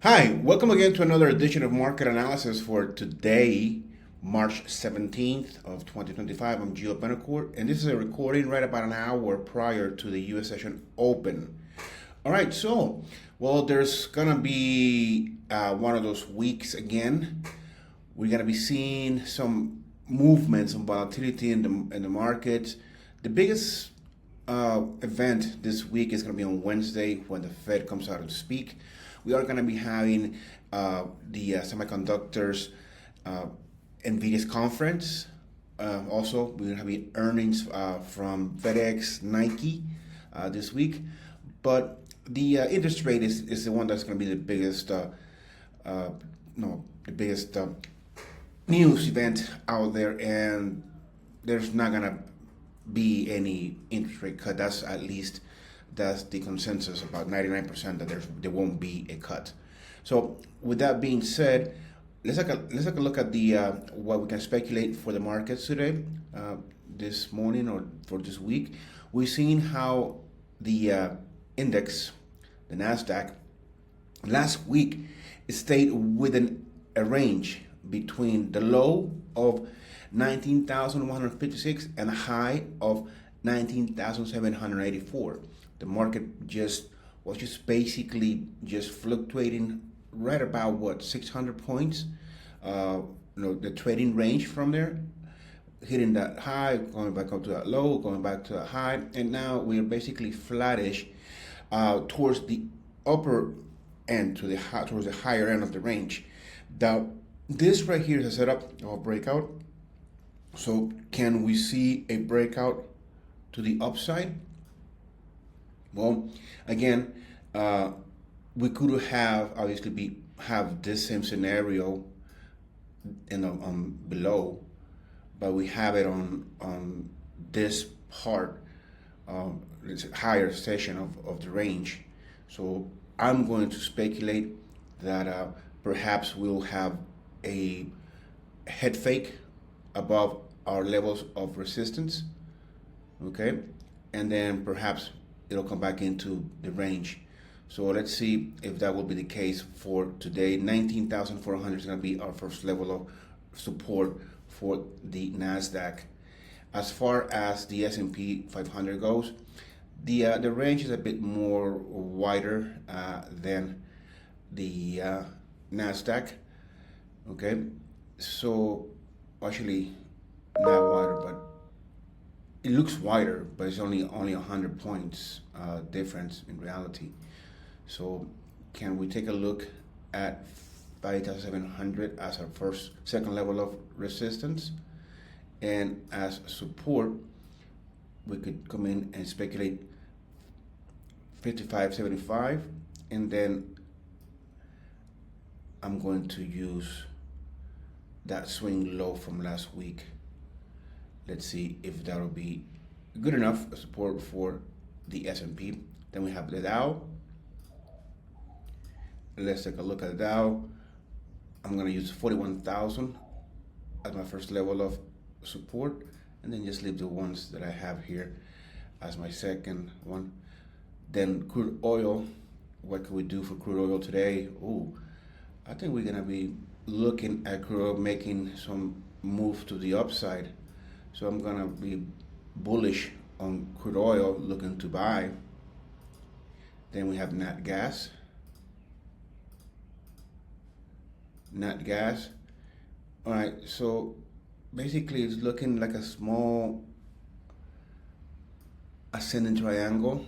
Hi, welcome again to another edition of Market Analysis for today, March 17th of 2025. I'm Gio Benacourt, and this is a recording right about an hour prior to the U.S. session open. All right, there's gonna be one of those weeks again. We're gonna be seeing some movement, some volatility in the markets. The biggest event this week is going to be on Wednesday when the Fed comes out to speak. We are going to be having the semiconductors NVIDIA's conference. Also, we're going to have earnings from FedEx, Nike this week. But the interest rate is the one that's going to be the biggest, news event out there, and there's not going to be any interest rate cut. That's the consensus, about 99% that there won't be a cut. So with that being said, let's take a look at the what we can speculate for the markets today, this morning or for this week. We've seen how the index, the Nasdaq, last week stayed within a range between the low of 19,156 and a high of 19,784. The market was basically fluctuating right about 600 points. The trading range from there, hitting that high, going back up to that low, going back to that high, and now we're basically flattish towards the upper end, towards the higher end of the range. Now, this right here is a setup of a breakout. So can we see a breakout to the upside? Well, again, we could have have this same scenario below, but we have it on this part, it's a higher section of the range. So I'm going to speculate that perhaps we'll have a head fake above our levels of resistance, okay, and then perhaps it'll come back into the range. So let's see if that will be the case for today. 19,400 is going to be our first level of support for the Nasdaq. As far as the S&P 500 goes, the range is a bit more wider than the Nasdaq. Okay, so actually not wider, but it looks wider, but it's only 100 points difference in reality. So can we take a look at 5,700 as our second level of resistance, and as support we could come in and speculate 55.75, and then I'm going to use that swing low from last week. Let's see if that'll be good enough support for the S&P. Then we have the Dow. Let's take a look at the Dow. I'm going to use 41,000 as my first level of support, and then just leave the ones that I have here as my second one. Then crude oil. What can we do for crude oil today? I think we're going to be looking at crude oil making some move to the upside. So I'm going to be bullish on crude oil, looking to buy. Then we have Nat Gas. Nat Gas. All right, so basically it's looking like a small ascending triangle.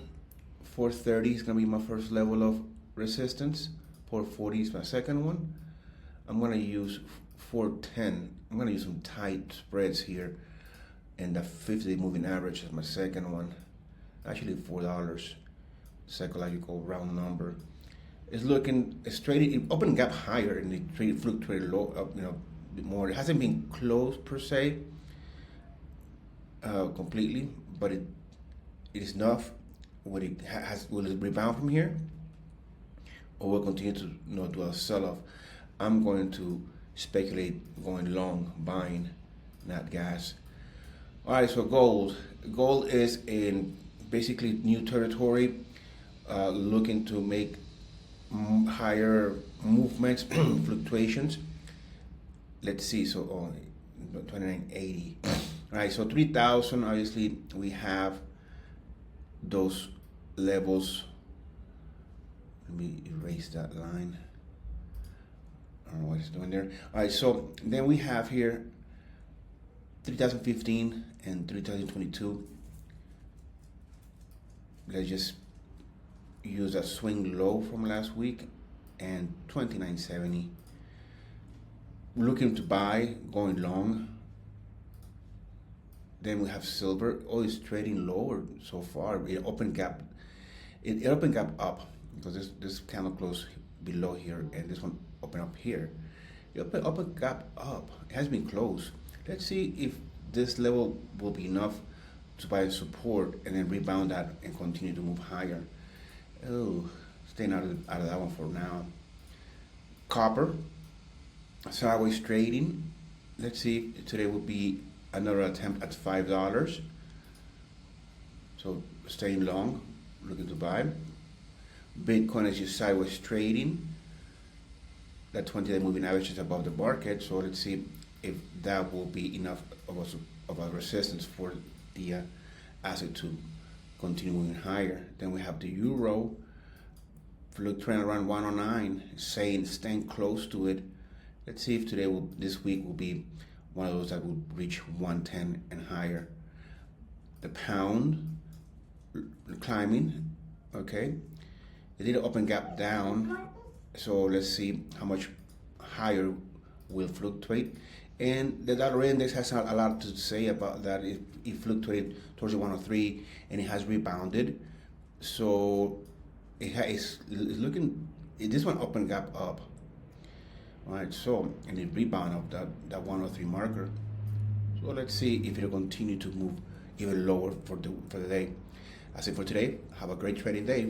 430 is going to be my first level of resistance. 440 is my second one. I'm going to use 410. I'm going to use some tight spreads here. And the 50 moving average is my second one. Actually $4, psychological round number. It's traded, it opened gap higher, and it fluctuated low, a bit more. It hasn't been closed per se, completely, but it is enough. Will it rebound from here, or will continue to do a sell-off? I'm going to speculate going long, buying Nat Gas. All right, so gold. Gold is in basically new territory, looking to make higher movements, fluctuations. Let's see, so 2980. All right, so 3000, obviously we have those levels. Let me erase that line. I don't know what it's doing there. All right, so then we have here 3015 and 3022. Let's just use a swing low from last week and 2970. Looking to buy, going long. Then we have silver. Oh, it's trading lower so far. It opened gap. It opened gap up because this candle closed below here and this one opened up here. It opened gap up. It has been closed. Let's see if this level will be enough to buy support and then rebound that and continue to move higher. Oh, staying out of that one for now. Copper, sideways trading. Let's see if today will be another attempt at $5. So staying long, looking to buy. Bitcoin is just sideways trading. That 20-day moving average is above the market. So let's see if that will be enough of a resistance for the asset to continue moving higher. Then we have the euro fluctuating around 109, staying close to it. Let's see if this week will be one of those that will reach 110 and higher. The pound climbing, okay. It did open gap down, so let's see how much higher will fluctuate. And the dollar index has a lot to say about that. It fluctuated towards the 103 and it has rebounded. So it's looking, this one opened gap up. All right, so, and it rebound of that 103 marker. So let's see if it'll continue to move even lower for the day. That's it for today. Have a great trading day.